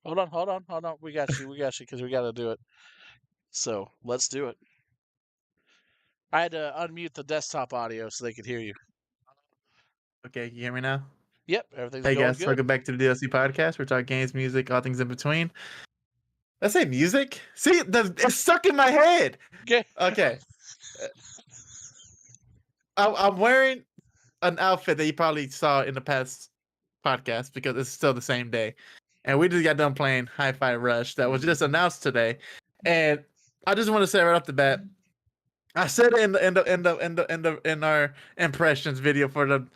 hold on. We got you, because we got to do it. So let's do it. I had to unmute the desktop audio so they could hear you. Okay, you hear me now? Yep, everything's Hey going guys, good. welcome back to the DLC podcast. We're talking games, music, all things in between. Let's say music. See, it's stuck in my head. Okay. Okay, I'm wearing an outfit that you probably saw in the past podcast because it's still the same day, and we just got done playing Hi-Fi Rush that was just announced today, and I just want to say right off the bat, I said it in our impressions video for the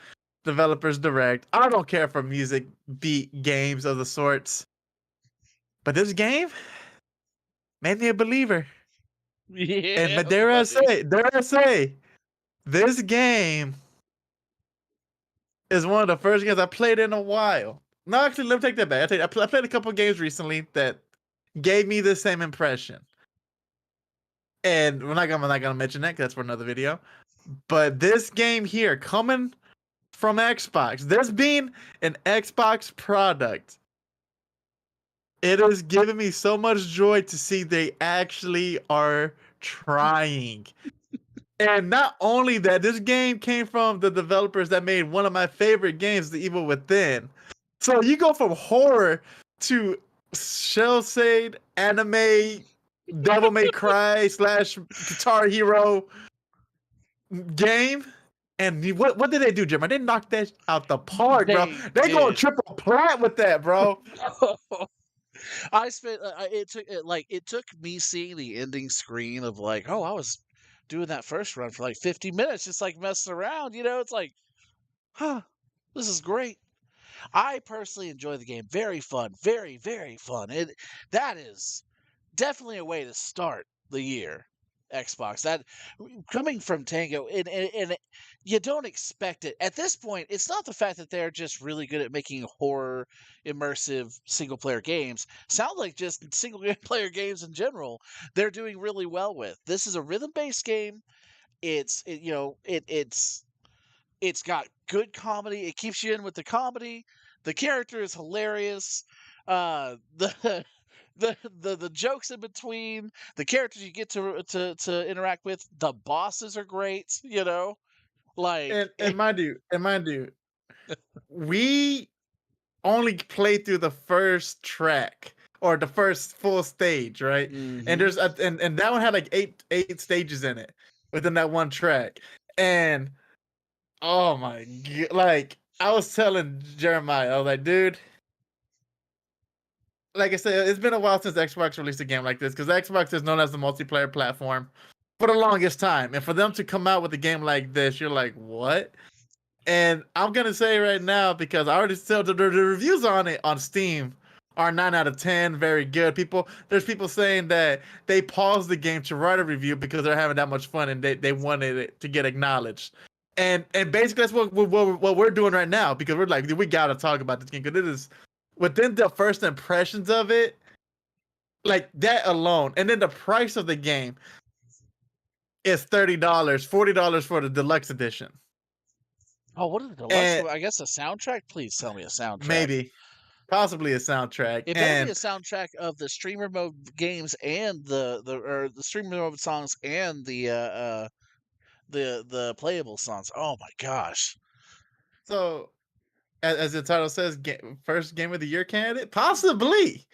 developers direct. I don't care for music beat games of the sorts. But this game made me a believer. And Yeah, but buddy. dare I say, this game is one of the first games I played in a while. No, actually, let me take that back. I played a couple games recently that gave me the same impression. And I'm not gonna mention that because that's for another video. But this game here, coming from Xbox, this being an Xbox product, it has given me so much joy to see they actually are trying. And not only that, this game came from the developers that made one of my favorite games, The Evil Within. So you go from horror to shell shade anime, Devil May Cry / Guitar Hero game. And what did they do, Jim? They knocked that out the park, bro. They going Did. triple plat with that, bro. I spent it took me seeing the ending screen of like, oh, I was doing that first run for like 50 minutes, just like messing around. It's like, huh, this is great. I personally enjoy the game. Very fun. Very, very fun. That is definitely a way to start the year. Xbox. That coming from Tango, and you don't expect it. At this point, it's not the fact that they're just really good at making horror, immersive single player games. Sound like just single player games in general. They're doing really well with. This is a rhythm based game. It's got good comedy. It keeps you in with the comedy. The character is hilarious. The the jokes in between, the characters you get to interact with, the bosses are great. Like And mind you, we only played through the first track or the first full stage, right? And hmm and that one had like eight stages in it within that one track. And oh my god, like I was telling Jeremiah, I was like, dude, like I said, it's been a while since Xbox released a game like this because Xbox is known as the multiplayer platform for the longest time. And for them to come out with a game like this, you're like, what? And I'm gonna say right now because I already said the reviews on it on Steam are 9 out of 10, very good. There's people saying that they paused the game to write a review because they're having that much fun and they wanted it to get acknowledged. And basically that's what we're doing right now because we're like we gotta talk about this game because it is within the first impressions of it, like that alone, and then the price of the game is $30, $40 for the deluxe edition. oh, what is the deluxe? And I guess a soundtrack. Please tell me a soundtrack. maybe possibly a soundtrack. It better be a And soundtrack of the streamer mode games and the streamer mode songs and the playable songs. Oh my gosh. so, as the title says, first game of the year candidate, possibly,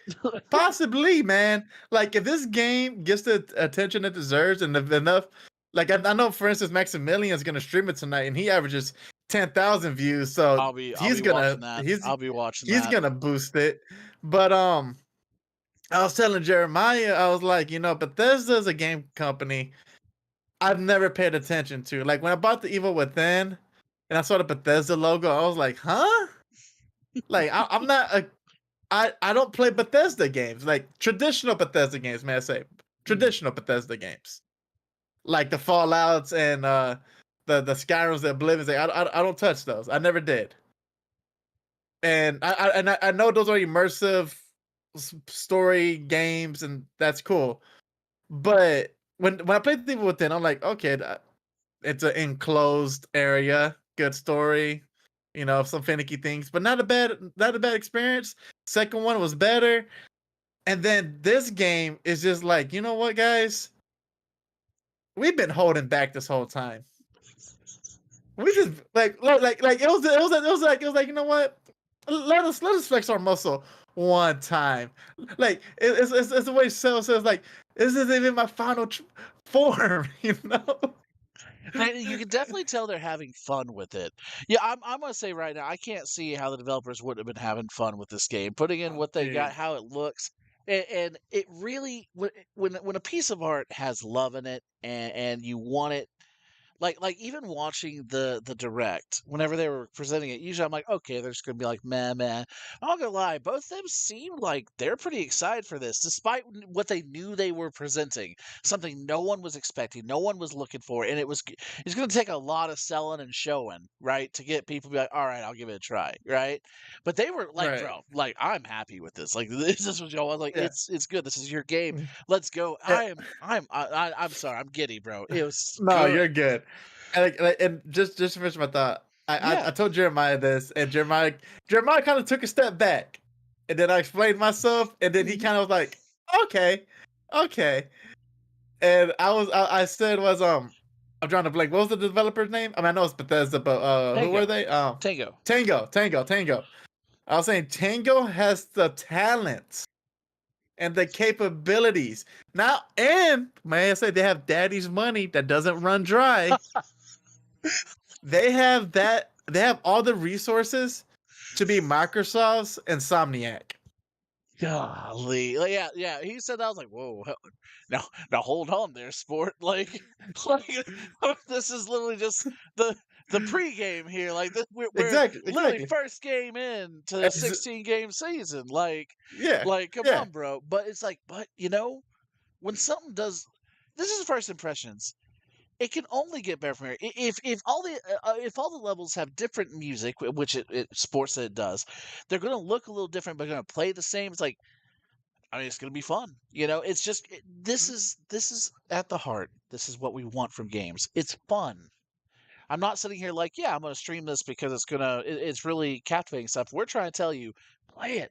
man. Like if this game gets the attention it deserves and enough, like I know, for instance, Maximilian's gonna stream it tonight, and he averages 10,000 views, so I'll be watching that. he's I'll be watching he's that. gonna boost it. But I was telling Jeremiah, I was like, Bethesda's a game company I've never paid attention to. Like when I bought the Evil Within and I saw the Bethesda logo, I was like, huh? Like I'm not a I don't play Bethesda games, like traditional Bethesda games, may I say. Traditional Bethesda games. Like the Fallouts and the Skyrims, the Oblivions. Like, I don't touch those. I never did. And I know those are immersive story games and that's cool. But when I played Evil Within, I'm like, okay, it's an enclosed area, good story, some finicky things, but not a bad experience. Second one was better. And then this game is just like, you know what, guys? We've been holding back this whole time. We just like it was like you know what? Let us flex our muscle one time. Like it's the way Cell says like this isn't even my final form, you know? You can definitely tell they're having fun with it. Yeah, I'm gonna say right now, I can't see how the developers wouldn't have been having fun with this game, putting in Oh, what they got, dude. how it looks, and it really when a piece of art has love in it and you want it like even watching the direct whenever they were presenting it, usually I'm like, okay, they're just gonna be like meh meh. I'm not gonna lie, both of them seem like they're pretty excited for this, despite what they knew they were presenting, something no one was expecting, no one was looking for, and it's gonna take a lot of selling and showing, right, to get people to be like, all right, I'll give it a try, right? But they were like, Right. bro, like I'm happy with this. Like this is what y'all want. Like Yeah. it's good. This is your game. Mm. Let's go. Yeah. I'm sorry. I'm giddy, bro. It was No, good. you're good. And just to finish my thought, I Yeah. told Jeremiah this, and Jeremiah kind of took a step back, and then I explained myself, and then he Mhm. kind of was like, okay, okay, and I said was I'm trying to blank. What was the developer's name? I mean, I know it's Bethesda, but who were Tango. they? Tango. Tango. I was saying Tango has the talent and the capabilities. Now, and may I say they have daddy's money that doesn't run dry. They have that. They have all the resources to be Microsoft's Insomniac. Golly. Like, yeah, yeah. He said that. I was like, whoa. Now hold on there, sport. Like this is literally just the pregame here. Like this, we're Exactly. literally Exactly. first game in to the Ex- 16 game season. Like, yeah. come Yeah. on, bro. But it's like, but when something does, this is first impressions. It can only get better from here. If all the levels have different music, which it sports that it does, they're going to look a little different, but going to play the same. It's like, I mean, it's going to be fun. It's just this is at the heart. This is what we want from games. It's fun. I'm not sitting here like, yeah, I'm going to stream this because it's really captivating stuff. We're trying to tell you, play it,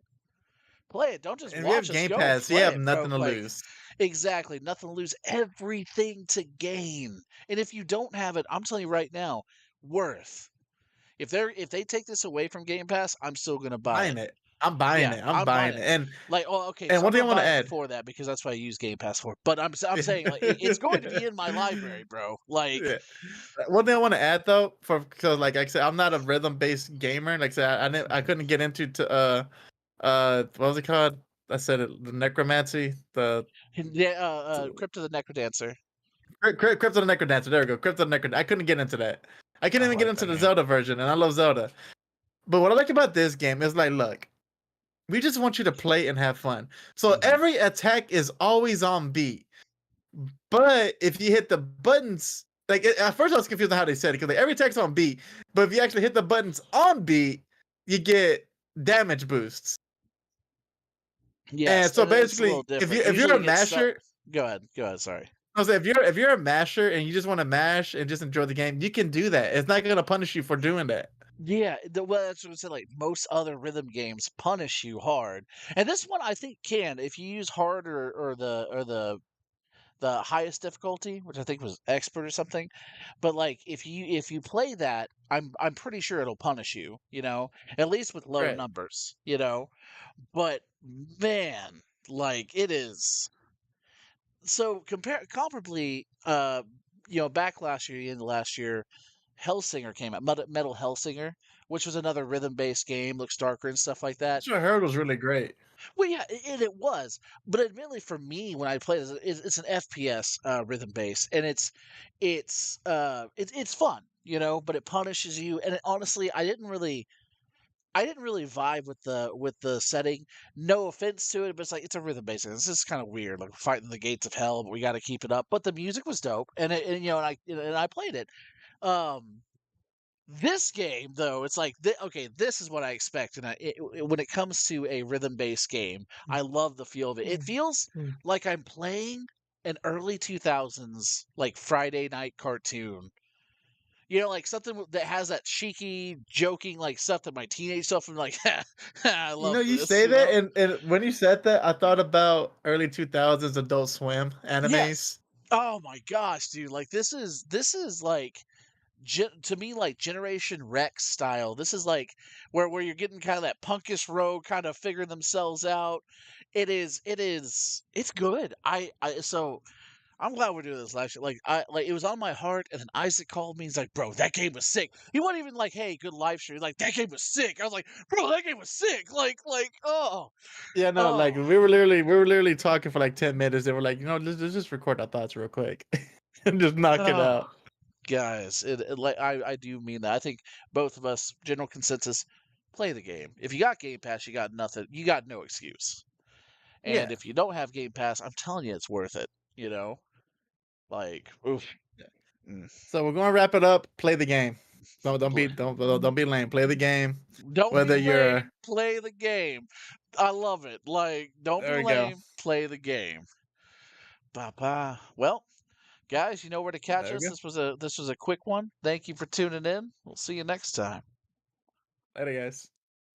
play it. Don't just And if you watch have us Game go, Pass, you play have it, bro. nothing to Like, lose. exactly. Nothing to lose, everything to gain. And if you don't have it, I'm telling you right now, worth. If they take this away from Game Pass, I'm still gonna buy Buying it. it. I'm buying Yeah, it. I'm I'm buying buying it. it. Like, oh, okay, And so one I'm thing I gonna want to buy it add. before that because that's what I use Game Pass for. But I'm saying like it's going to be in my library, bro. Like, Yeah. One thing I want to add though, for because like I said, I'm not a rhythm based gamer. Like I said, I couldn't get into what was it called? I said it, the necromancy, the yeah, Crypt of the Necrodancer. Crypt of the Necrodancer. There we go, Crypt of the Necrodancer. I couldn't get into that. I couldn't I even get like into that the game. Zelda version, and I love Zelda. But what I like about this game is like, look, we just want you to play and have fun. So Mhm. every attack is always on beat. But if you hit the buttons, like at first I was confused on how they said it because like every attack's on beat, but if you actually hit the buttons on beat, you get damage boosts. And Yes, so and it's a little basically, if different. you if you're a Usually, it's masher, go ahead. Go ahead. Sorry. I was like, if you're a masher and you just want to mash and just enjoy the game, you can do that. It's not gonna punish you for doing that. Yeah, well, that's what I said. Like most other rhythm games punish you hard, and this one I think can if you use hard or the highest difficulty, which I think was expert or something. But like if you play that, I'm pretty sure it'll punish you. At least with low Right. numbers. But man, like it is so comparably. Back last year, in the last year, Hellsinger came out, Metal Hellsinger, which was another rhythm-based game, looks darker and stuff like that. Which I heard was really great. Well, yeah, and it was, but admittedly for me, when I play this, it's an FPS rhythm base, and it's fun, but it punishes you, and honestly, I didn't really vibe with the setting. No offense to it, but it's like it's a rhythm base. This is kind of weird, like fighting the gates of hell, but we got to keep it up. But the music was dope, and I played it. Um, this game, though, it's like, okay, this is what I expect, and when it comes to a rhythm-based game, I love the feel of it. It feels like I'm playing an early 2000s like Friday night cartoon. You know, like something that has that cheeky, joking like stuff that my teenage self. I'm like, I You know, love you this. say You that, know? and when you said that, I thought about early 2000s Adult Swim Yes. animes. Oh my gosh, dude! Like this is like to me like Generation Rex style. This is like where you're getting kind of that punkish road, kind of figuring themselves out. It's good. So I'm glad we're doing this live shit. Like it was on my heart, and then Isaac called me. He's like, "Bro, that game was sick." He wasn't even like, "Hey, good live stream." He's like, "That game was sick." I was like, "Bro, that game was sick." Oh, Yeah, no, like oh, we were literally talking for like 10 minutes. They were like, let's just record our thoughts real quick and just knock it oh, out. guys, like I do mean that. I think both of us, general consensus, play the game. If you got Game Pass, you got nothing. You got no excuse. And Yeah. if you don't have Game Pass, I'm telling you, it's worth it. You know, like, oof. Mm. So we're gonna wrap it up. Play the game. Don't be Pl- don't be lame. Play the game. Don't be Whether you're lame, play the game. I love it. Like, don't be there we go. lame, play the game. Ba Well, guys, you know where to catch There we us. go. This was a quick one. Thank you for tuning in. We'll see you next time. Later, guys.